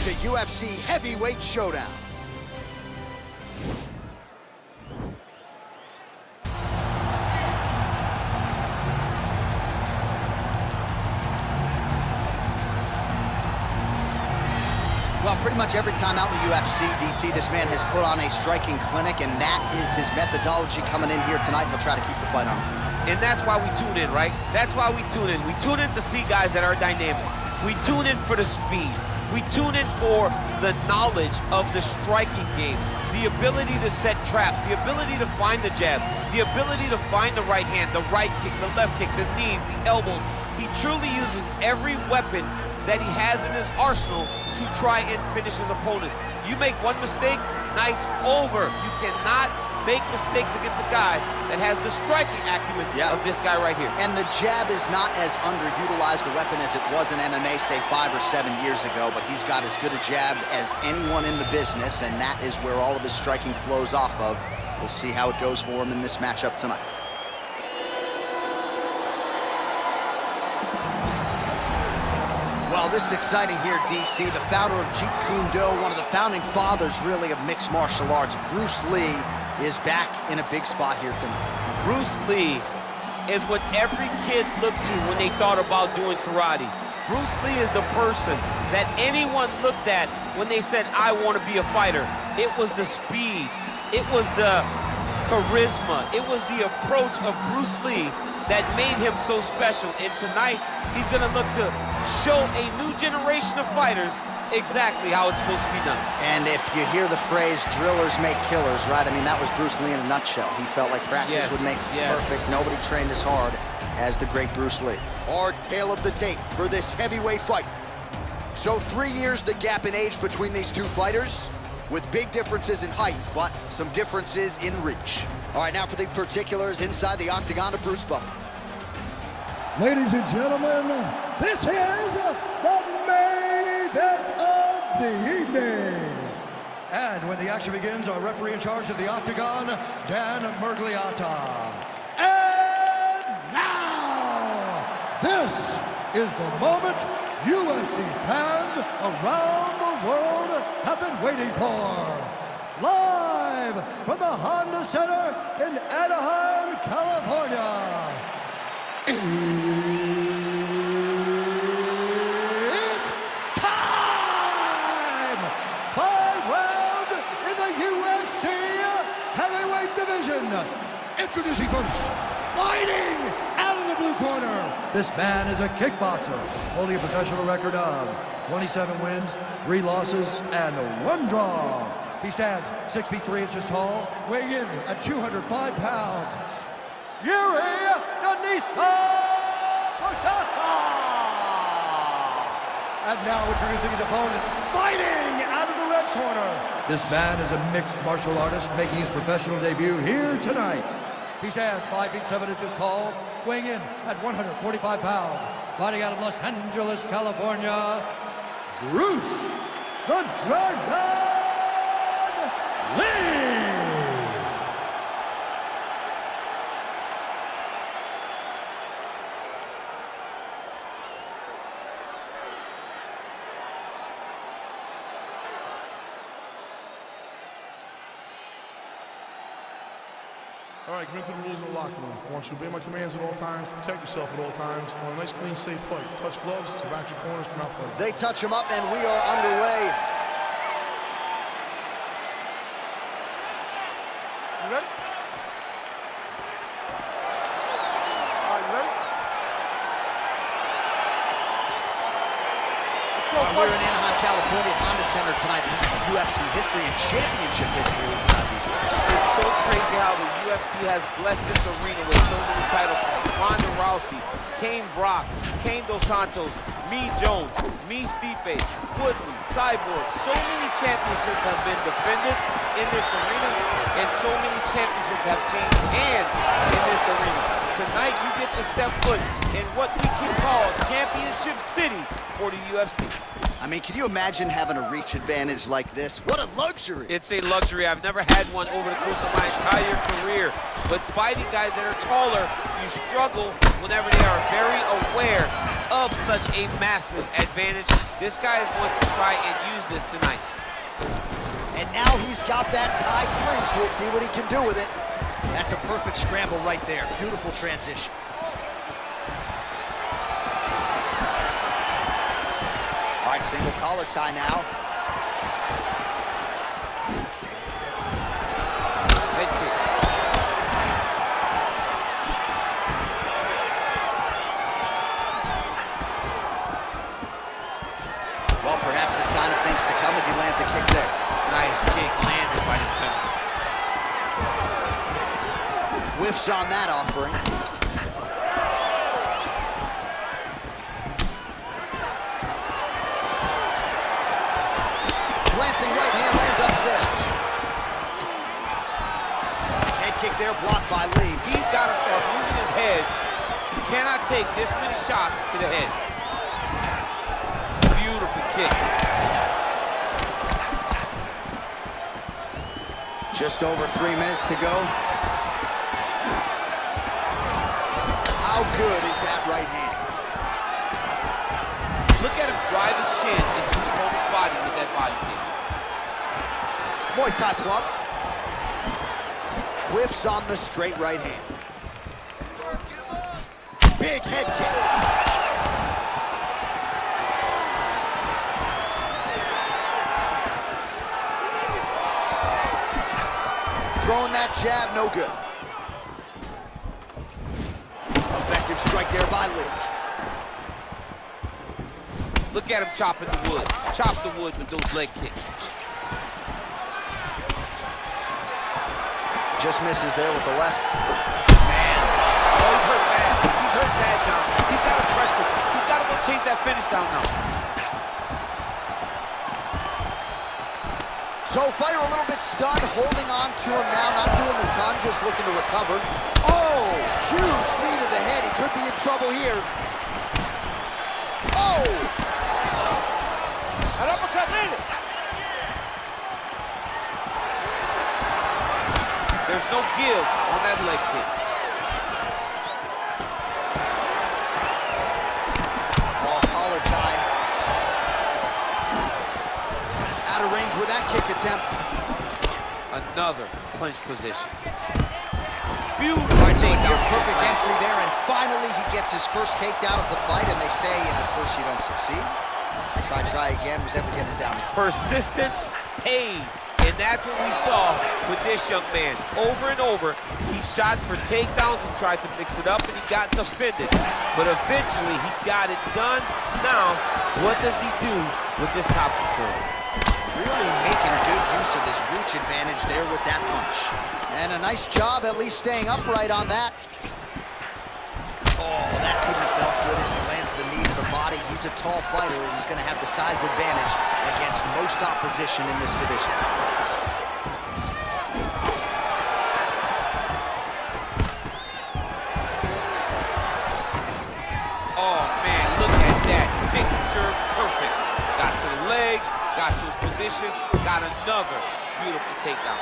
to UFC Heavyweight Showdown. Well, pretty much every time out in the UFC, DC, this man has put on a striking clinic, and that is his methodology coming in here tonight. He'll try to keep the fight on. And that's why we tune in, right? That's why we tune in. We tune in to see guys that are dynamic. We tune in for the speed. We tune in for the knowledge of the striking game, the ability to set traps, the ability to find the jab, the ability to find the right hand, the right kick, the left kick, the knees, the elbows. He truly uses every weapon that he has in his arsenal to try and finish his opponents. You make one mistake, night's over. You cannot make mistakes against a guy that has the striking acumen of this guy right here. And the jab is not as underutilized a weapon as it was in MMA, say 5 or 7 years ago, but he's got as good a jab as anyone in the business, and that is where all of his striking flows off of. We'll see how it goes for him in this matchup tonight. Well, this is exciting here, DC. The founder of Jeet Kune Do, one of the founding fathers, really, of mixed martial arts, Bruce Lee, is back in a big spot here tonight. Bruce Lee is what every kid looked to when they thought about doing karate. Bruce Lee is the person that anyone looked at when they said, I want to be a fighter. It was the speed. It was the charisma. It was the approach of Bruce Lee that made him so special. And tonight, he's going to look to show a new generation of fighters exactly how it's supposed to be done. And if you hear the phrase, drillers make killers, right? I mean, that was Bruce Lee in a nutshell. He felt like practice would make perfect. Nobody trained as hard as the great Bruce Lee. Our tale of the tape for this heavyweight fight. So 3 years the gap in age between these two fighters, with big differences in height, but some differences in reach. All right, now for the particulars inside the octagon of Bruce Buffer. Ladies and gentlemen, this is the main event of the evening. And when the action begins, our referee in charge of the octagon, Dan Miragliotta. And now, this is the moment UFC fans around the world have been waiting for. Live from the Honda Center in Anaheim, California. It's time! 5 rounds in the UFC heavyweight division. Introducing first, fighting out of the blue corner. This man is a kickboxer, holding a professional record of 27 wins, 3 losses, and 1 draw. He stands 6 feet 3 inches tall, weighing in at 205 pounds. Yuri Denisa Prochazka! And now introducing his opponent, fighting out of the red corner. This man is a mixed martial artist making his professional debut here tonight. He stands 5 feet 7 inches tall, weighing in at 145 pounds. Fighting out of Los Angeles, California, Bruce the Dragon Lee! All right, commit to the rules in the locker room. I want you to obey my commands at all times, protect yourself at all times. I want a nice, clean, safe fight. Touch gloves, back your corners, come out fight. They touch him up, and we are underway. You ready? All right, you ready? Let's go, We're in Anaheim, California at Honda Center tonight. UFC history and championship history inside these rings. It's so crazy how the UFC has blessed this arena with so many title fights. Ronda Rousey, Kane Brock, Kane Dos Santos, Me Jones, Me Stipe, Woodley, Cyborg. So many championships have been defended in this arena, and so many championships have changed hands in this arena. Tonight you get to step foot in what we can call Championship City for the UFC. I mean, can you imagine having a reach advantage like this? What a luxury. It's a luxury. I've never had one over the course of my entire career. But fighting guys that are taller, you struggle whenever they are very aware of such a massive advantage. This guy is going to try and use this tonight. And now he's got that tie clinch. We'll see what he can do with it. That's a perfect scramble right there. Beautiful transition. All right, single collar tie now. Head kick. Well, perhaps a sign of things to come as he lands a kick there. Nice kick landed by the defender. Whiffs on that offering. Glancing right hand lands upstairs. Head kick there blocked by Lee. He's got to start moving his head. He cannot take this many shots to the head. Beautiful kick. Just over 3 minutes to go. How good is that right hand? Look at him drive his shin into the opponent's body with that body kick. Muay Thai club. Whiffs on the straight right hand. Big head kick. Throwing that jab, no good. Effective strike there by Lee. Look at him chopping the wood. Chops the wood with those leg kicks. Just misses there with the left. Man. Oh, he's hurt bad. He's hurt bad, John. He's got to press him. He's got to go chase that finish down now. So fighter a little bit stunned, holding on to him now, not doing a ton, just looking to recover. Oh, huge knee to the head. He could be in trouble here. Oh! An uppercut landed. There's no give on that leg kick. Oh, collar tie. Out of range with that kick attempt. Another clinch position. Beautiful. All right, so a near perfect entry there, and finally he gets his first takedown of the fight, and they say at first you don't succeed. Try again, was able to get it down. Persistence pays, and that's what we saw with this young man. Over and over, he shot for takedowns, he tried to mix it up, and he got defended. But eventually, he got it done. Now, what does he do with this top control? Really making good use of his reach advantage there with that punch. And a nice job at least staying upright on that. Oh, that couldn't have felt good as he lands the knee to the body. He's a tall fighter, and he's going to have the size advantage against most opposition in this division. Oh, man, look at that. Picture perfect. Got to the leg, got to his position, got another beautiful takedown.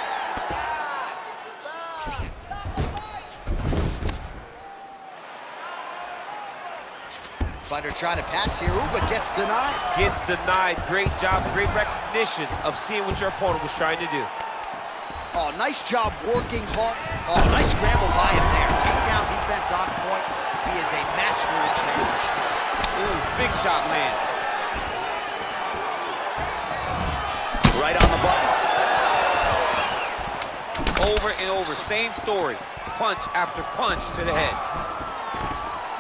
Fighter trying to pass here, ooh, but gets denied. Gets denied. Great job, great recognition of seeing what your opponent was trying to do. Oh, nice job working hard. Oh, nice scramble by him there. Takedown defense on point. He is a master in transition. Ooh, big shot lands. Right on the button. Over and over, same story. Punch after punch to the head.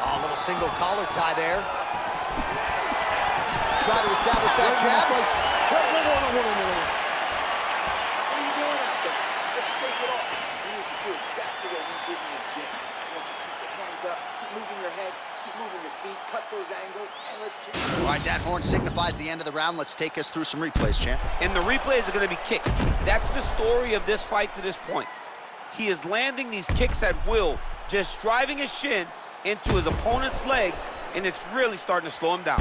Oh, a little single collar tie there. Try to establish that jab. Hold on. What are you doing out there? Let's shake it off. You need to do exactly what we did in the gym. I want you to keep your hands up, keep moving your head, keep moving your feet, cut those angles, and let's just... All right, that horn signifies the end of the round. Let's take us through some replays, champ. And the replays are going to be kicks. That's the story of this fight to this point. He is landing these kicks at will, just driving his shin into his opponent's legs, and it's really starting to slow him down.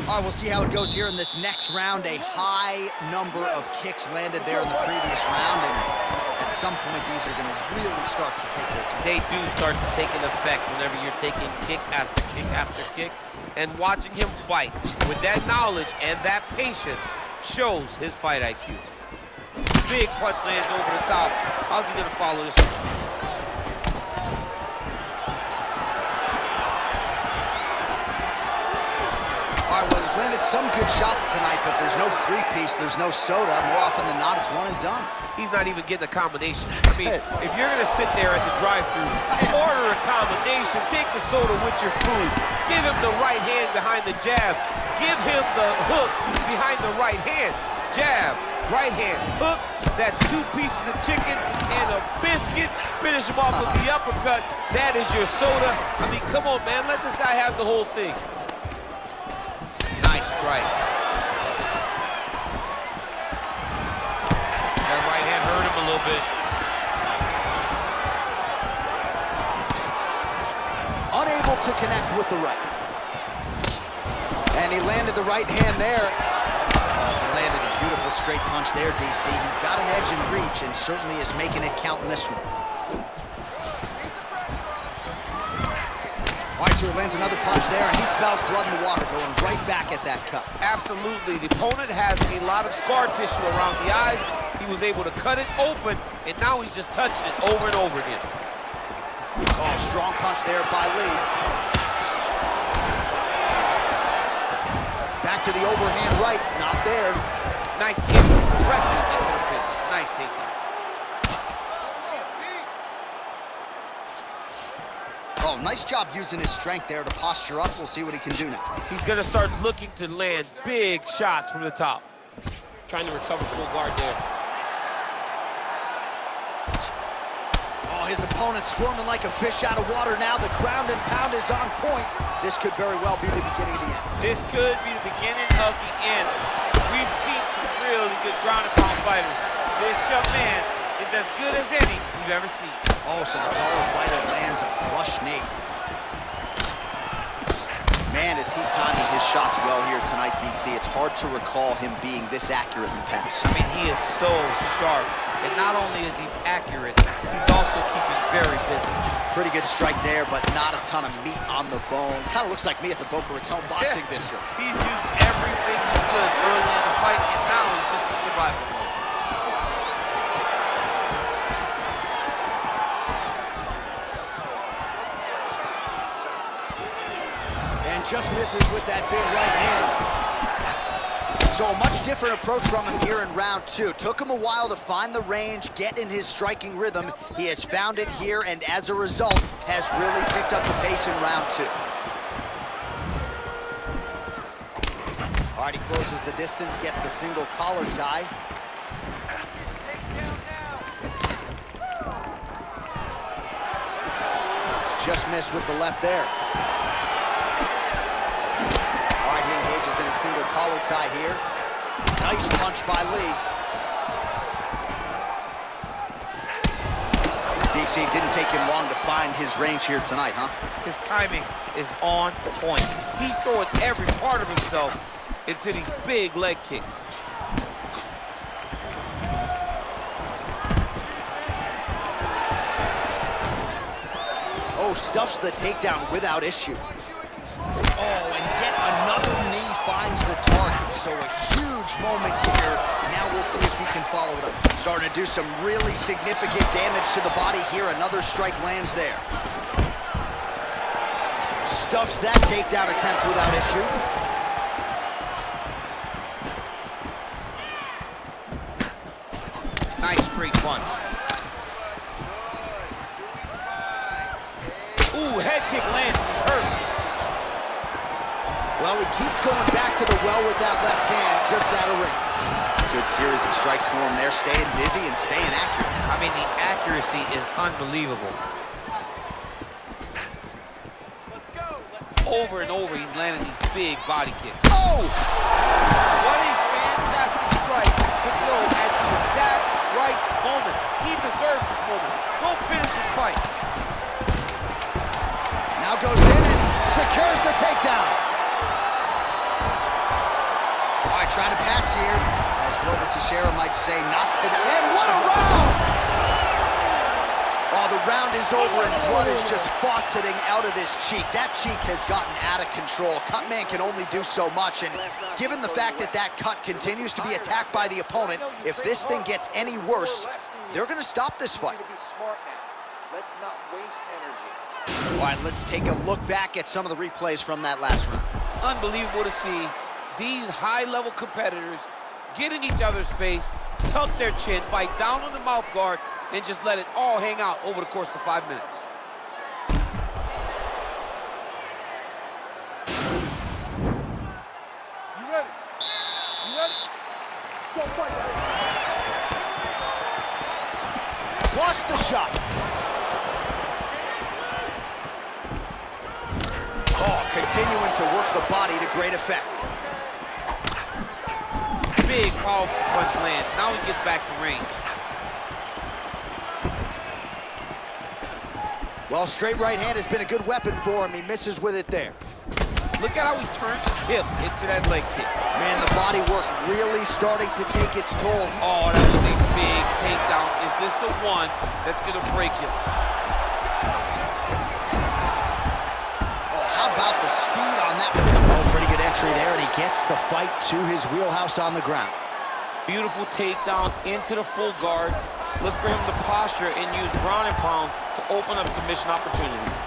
All right, we'll see how it goes here in this next round. A high number of kicks landed there in the previous round, and At some point, these are going to really start to take their toll. They do start to take an effect whenever you're taking kick after kick after kick. And watching him fight with that knowledge and that patience shows his fight IQ. Big punch lands over the top. How's he gonna follow this one? All right, well, he's landed some good shots tonight, but there's no three-piece, there's no soda. More often than not, it's one and done. He's not even getting a combination. I mean, if you're gonna sit there at the drive-thru, order a combination, take the soda with your food, give him the right hand behind the jab, give him the hook behind the right hand, jab, right hand, hook. That's 2 pieces of chicken and a biscuit. Finish him off with the uppercut. That is your soda. I mean, come on, man, let this guy have the whole thing. Nice strike. That right hand hurt him a little bit. Unable to connect with the right. And he landed the right hand there. He landed a beautiful straight punch there, DC. He's got an edge in reach and certainly is making it count in this one. All right, so he lands another punch there, and he smells blood in the water, going right back at that cut. Absolutely. The opponent has a lot of scar tissue around the eyes. He was able to cut it open, and now he's just touching it over and over again. Oh, strong punch there by Lee. Back to the overhand right, not there. Nice kick, directly into the finish. Nice takedown. Oh, nice job using his strength there to posture up. We'll see what he can do now. He's gonna start looking to land big shots from the top. Trying to recover full guard there. Oh, his opponent squirming like a fish out of water now. The ground and pound is on point. This could very well be the beginning of the end. This could be the beginning of the end. We've seen some really good ground and pound fighters. This young man is as good as any we've ever seen. Oh, so the taller fighter lands a flush knee. Man, is he timing his shots well here tonight, DC. It's hard to recall him being this accurate in the past. I mean, he is so sharp. And not only is he accurate, he's also keeping very busy. Pretty good strike there, but not a ton of meat on the bone. Kind of looks like me at the Boca Raton Boxing District. He's used everything he could early in the fight, and now he's just a survival mode. And just misses with that big right hand. So a much different approach from him here in round 2. Took him a while to find the range, get in his striking rhythm. He has found it here, and as a result, has really picked up the pace in round 2. All right, he closes the distance, gets the single collar tie. Just missed with the left there. Single collar tie here. Nice punch by Lee. DC, didn't take him long to find his range here tonight, huh? His timing is on point. He's throwing every part of himself into these big leg kicks. Oh, stuffs the takedown without issue. Oh, and yet another knee finds the target. So a huge moment here. Now we'll see if he can follow it up. Starting to do some really significant damage to the body here. Another strike lands there. Stuffs that takedown attempt without issue. Nice straight punch. Ooh, head kick lands. He's hurt. Well, he keeps going back to the well with that left hand, just out of range. Good series of strikes for him there, staying busy and staying accurate. I mean, the accuracy is unbelievable. Let's go. Over and over, he's landing these big body kicks. Oh! What a fantastic strike to throw at the exact right moment. He deserves this moment. Go finish his fight. Now goes in and secures the takedown. All right, trying to pass here, as Glover Teixeira might say, not today. And what a round! Oh, the round is over and blood is just fauceting out of this cheek. That cheek has gotten out of control. Cutman can only do so much, and given the fact that that cut continues to be attacked by the opponent, if this thing gets any worse, they're going to stop this fight. Let's not waste energy. All right, let's take a look back at some of the replays from that last round. Unbelievable to see these high-level competitors get in each other's face, tuck their chin, bite down on the mouth guard, and just let it all hang out over the course of 5 minutes. You ready? You ready? Go fight. Blocks the shot. Oh, continuing to work the body to great effect. Big, powerful punch land. Now he gets back to range. Well, straight right hand has been a good weapon for him. He misses with it there. Look at how he turns his hip into that leg kick. Man, the body work really starting to take its toll. Oh, that was a big takedown. Is this the one that's going to break him? Oh, how about the speed on that? Oh, pretty good entry there, and he gets the fight to his wheelhouse on the ground. Beautiful takedowns into the full guard. Look for him to posture and use ground and pound to open up submission opportunities.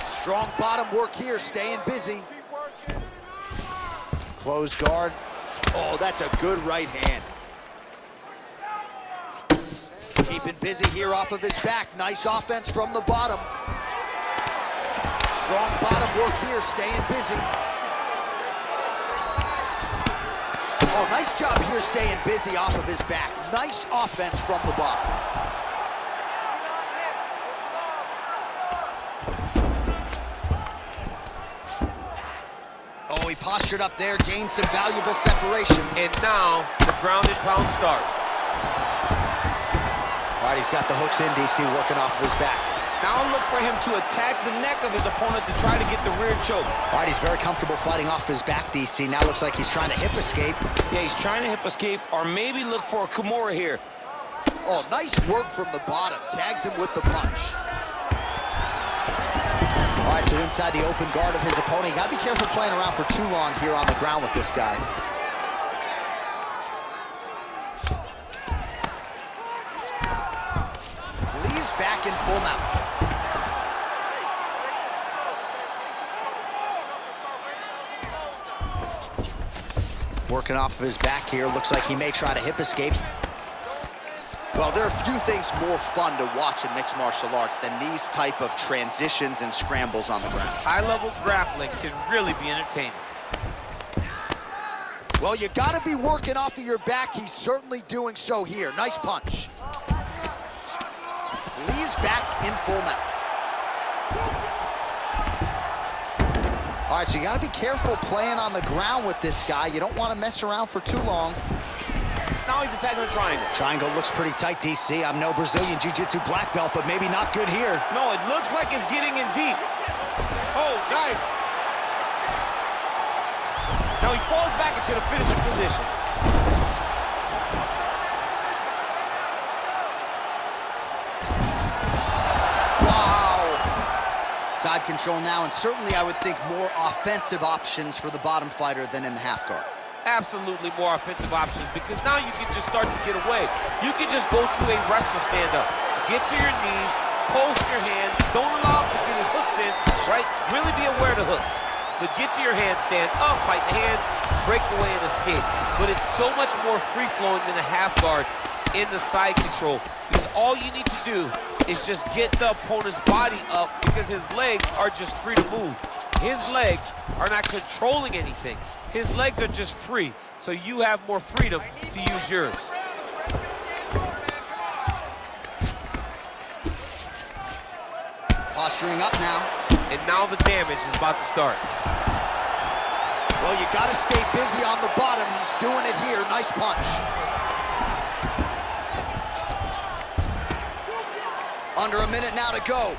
Strong bottom work here, staying busy. Closed guard. Oh, that's a good right hand. Keeping busy here off of his back. Nice offense from the bottom. Strong bottom work here, staying busy. Oh, nice job here staying busy off of his back. Nice offense from the bottom. Oh, he postured up there, gained some valuable separation. And now the ground and pound starts. All right, he's got the hooks in, DC, working off of his back. Now look for him to attack the neck of his opponent to try to get the rear choke. All right, he's very comfortable fighting off his back, DC. Now looks like he's trying to hip escape. Yeah, he's trying to hip escape or maybe look for a Kimura here. Oh, nice work from the bottom. Tags him with the punch. All right, so inside the open guard of his opponent. You gotta be careful playing around for too long here on the ground with this guy. Lee's back in full mount. Working off of his back here. Looks like he may try to hip escape. Well, there are few things more fun to watch in mixed martial arts than these type of transitions and scrambles on the ground. High-level grappling can really be entertaining. Well, you gotta be working off of your back. He's certainly doing so here. Nice punch. Lee's back in full mount. All right, so you gotta be careful playing on the ground with this guy. You don't want to mess around for too long. Now he's attacking the triangle. Triangle looks pretty tight, DC. I'm no Brazilian Jiu-Jitsu black belt, but maybe not good here. No, it looks like it's getting in deep. Oh, nice. Now he falls back into the finishing position. Side control now, and certainly I would think more offensive options for the bottom fighter than in the half guard. Absolutely more offensive options because now you can just start to get away. You can just go to a wrestler stand-up. Get to your knees, post your hands, don't allow him to get his hooks in, right? Really be aware of the hooks. But get to your hand, stand up, fight the hands, break the way and escape. But it's so much more free-flowing than a half guard in the side control. Because all you need to do is just get the opponent's body up because his legs are just free to move. His legs are not controlling anything. His legs are just free, so you have more freedom to use yours. Posturing up now. And now the damage is about to start. Well, you gotta stay busy on the bottom. He's doing it here. Nice punch. Under a minute now to go.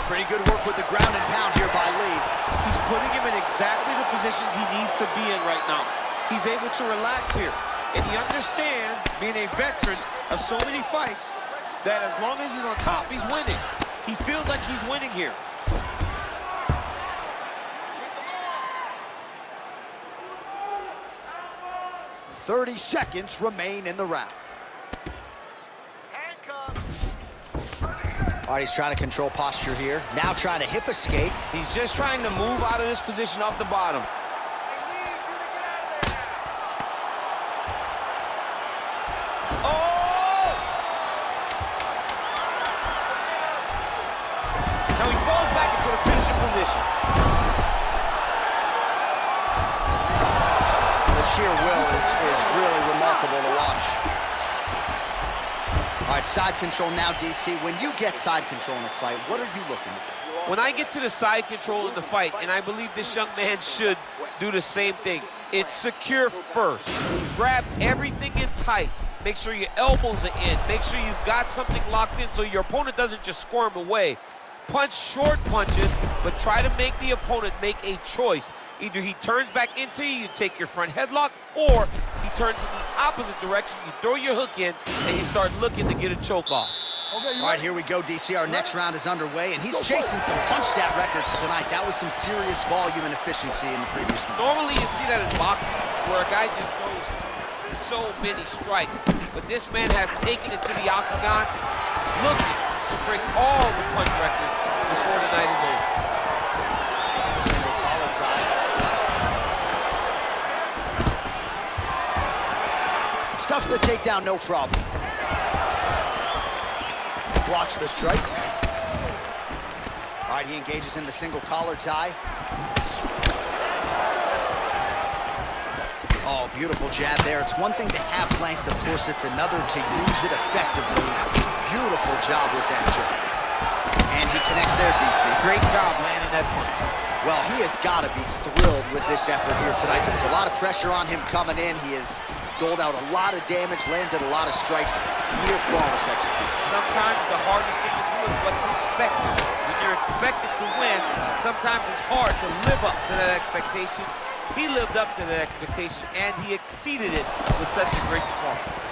Pretty good work with the ground and pound here by Lee. He's putting him in exactly the positions he needs to be in right now. He's able to relax here. And he understands, being a veteran of so many fights, that as long as he's on top, he's winning. He feels like he's winning here. 30 seconds remain in the round. All right, he's trying to control posture here. Now trying to hip escape. He's just trying to move out of this position off the bottom. Oh! Now he falls back into the finishing position. The sheer will is really remarkable to watch. All right, side control now, DC. When you get side control in a fight, what are you looking for? When I get to the side control in the fight, and I believe this young man should do the same thing, it's secure first. Grab everything in tight. Make sure your elbows are in. Make sure you've got something locked in so your opponent doesn't just squirm away. Punch short punches, but try to make the opponent make a choice. Either he turns back into you, you take your front headlock, or he turns in the opposite direction, you throw your hook in, and you start looking to get a choke off. Okay, all right, here we go, DC. Our next round is underway, and he's chasing some punch stat records tonight. That was some serious volume and efficiency in the previous round. Normally you see that in boxing, where a guy just throws so many strikes, but this man has taken it to the octagon, looking to break all the punch records before the night is over. Single collar tie. Stuffs the takedown, no problem. Blocks the strike. All right, he engages in the single collar tie. Oh, beautiful jab there. It's one thing to have length, of course, it's another to use it effectively. Beautiful job with that jab. And he connects there, DC. Great job landing that punch. Well, he has got to be thrilled with this effort here tonight. There was a lot of pressure on him coming in. He has doled out a lot of damage, landed a lot of strikes, near flawless execution. Sometimes the hardest thing to do is what's expected. When you're expected to win, sometimes it's hard to live up to that expectation. He lived up to that expectation, and he exceeded it with such a great performance.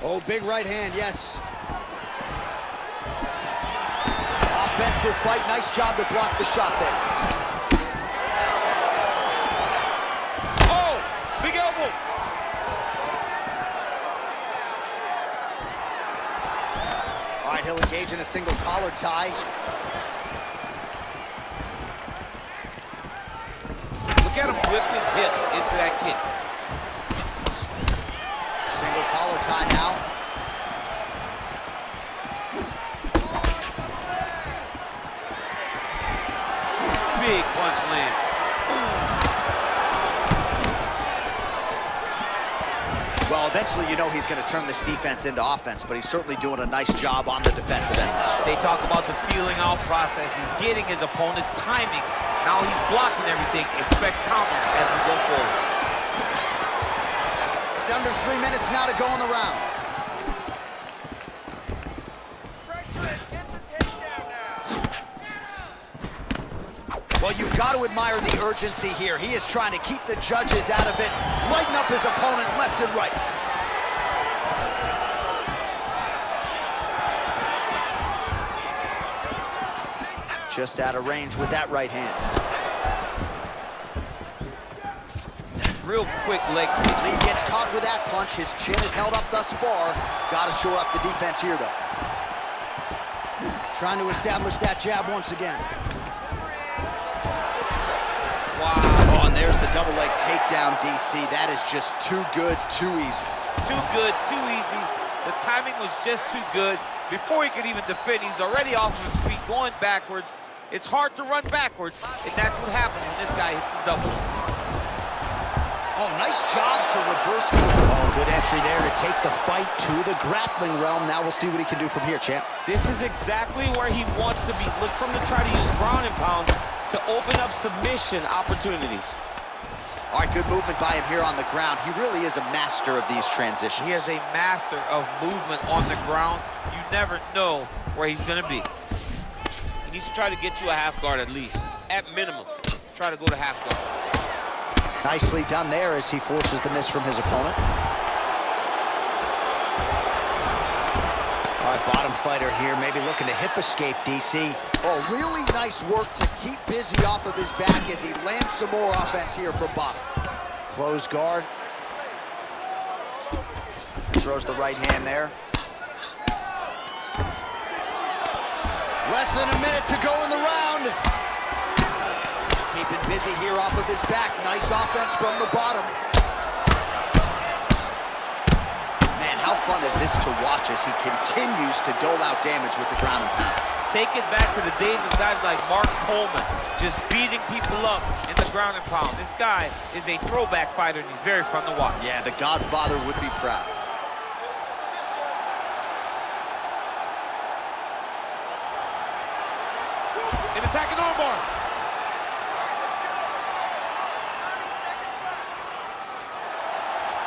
Oh, big right hand, yes. Offensive fight, nice job to block the shot there. Oh, big elbow. All right, he'll engage in a single collar tie. Look at him whip his hip into that kick. Single collar tie now. Big punch land. Well, eventually you know he's going to turn this defense into offense, but he's certainly doing a nice job on the defensive end. They talk about the feeling out process. He's getting his opponent's timing. Now he's blocking everything. Expect counters as we go forward. Under 3 minutes now to go in the round. Well, you've got to admire the urgency here. He is trying to keep the judges out of it, lighten up his opponent left and right. Just out of range with that right hand. Real quick leg kick. Lee gets caught with that punch. His chin is held up thus far. Got to shore up the defense here, though. Trying to establish that jab once again. Wow. Oh, and there's the double leg takedown, DC. That is just too good, too easy. Too good, too easy. The timing was just too good. Before he could even defend, he's already off of his feet, going backwards. It's hard to run backwards, and that's what happens when this guy hits his double. Oh, nice job to reverse this. Oh, good entry there to take the fight to the grappling realm. Now we'll see what he can do from here, champ. This is exactly where he wants to be. Look for him to try to use ground and pound to open up submission opportunities. All right, good movement by him here on the ground. He really is a master of these transitions. He is a master of movement on the ground. You never know where he's going to be. He needs to try to get to a half guard at least. At minimum, try to go to half guard. Nicely done there as he forces the miss from his opponent. All right, bottom fighter here, maybe looking to hip escape, DC. Oh, really nice work to keep busy off of his back as he lands some more offense here from bottom. Close guard. Throws the right hand there. Less than a minute to go in the round. Keeping busy here off of his back. Nice offense from the bottom. Man, how fun is this to watch as he continues to dole out damage with the ground and pound. Take it back to the days of guys like Mark Coleman, just beating people up in the ground and pound. This guy is a throwback fighter, and he's very fun to watch. Yeah, the Godfather would be proud. An attacking armbar.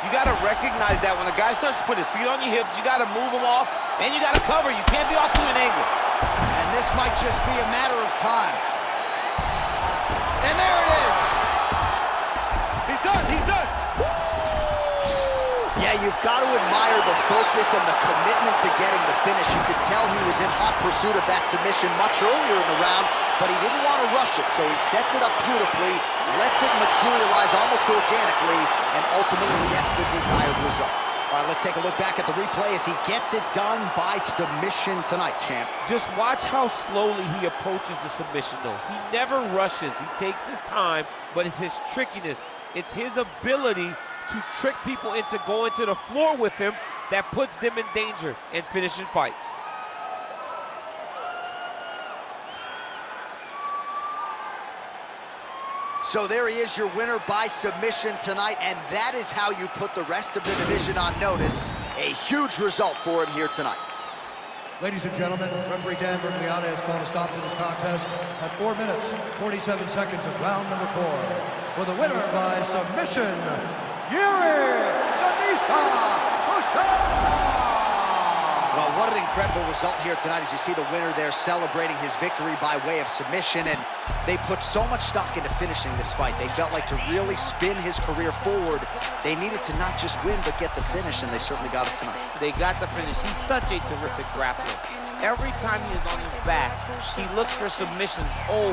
You got to recognize that when a guy starts to put his feet on your hips, you got to move him off, and you got to cover. You can't be off to an angle. And this might just be a matter of time. And there it is. He's done. He's done. Yeah, you've got to admire the focus and the commitment to getting the finish. You could tell he was in hot pursuit of that submission much earlier in the round, but he didn't want to rush it, so he sets it up beautifully, lets it materialize almost organically, and ultimately gets the desired result. All right, let's take a look back at the replay as he gets it done by submission tonight, champ. Just watch how slowly he approaches the submission, though. He never rushes. He takes his time, but it's his trickiness. It's his ability to trick people into going to the floor with him that puts them in danger and finishing fights. So there he is, your winner by submission tonight, and that is how you put the rest of the division on notice. A huge result for him here tonight. Ladies and gentlemen, referee Dan Bergliana has called a stop to this contest at 4 minutes, 47 seconds of round number 4. For the winner by submission, Yuri Danisa. Well, what an incredible result here tonight as you see the winner there celebrating his victory by way of submission, and they put so much stock into finishing this fight. They felt like to really spin his career forward, they needed to not just win but get the finish, and they certainly got it tonight. They got the finish. He's such a terrific grappler. Every time he is on his back, he looks for submissions.